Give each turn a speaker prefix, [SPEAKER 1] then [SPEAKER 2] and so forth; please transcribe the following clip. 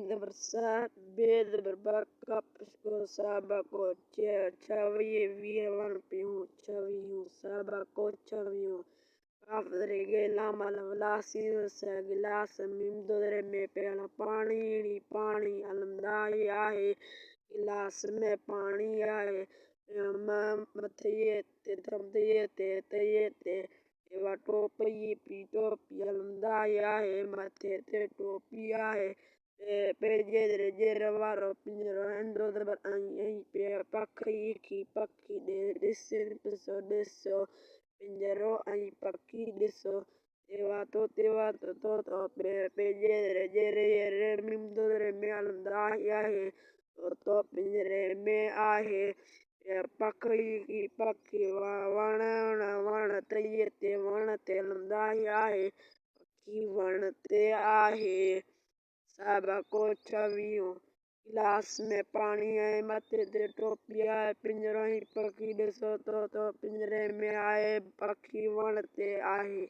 [SPEAKER 1] the versa, be the berbaca, pisco, sabaco, chavi, vialan, piu, chavi, sabaco, chavi. After lama lavlasi se गिलास मिमदोदरे में प्याला पानी पानी अलमदाई आहे गिलास में पानी आहे मथे ते थमदे ते एवा टोपी पी टोपी अलमदाई आहे मथे ते टोपी आहे पेजे जेर वारो पिंजरो हंदो दबर आई पे पखी की पखी दे दिसन पिसो दिसो पिंजरो आई पखी दिसो तेवा तो पेजे जेरे मिमदोदरे में अलमदाई आहे तो पिंजरे में आहे पखी वण ते अलमदाई आहे पखी वण ते आहे साबाको छवियो गिलास में पानी है मथे ते टोपी आहे पिंजरो ही पखी ॾिसो तो पिंजरे में आहे पखी वण ते आहे।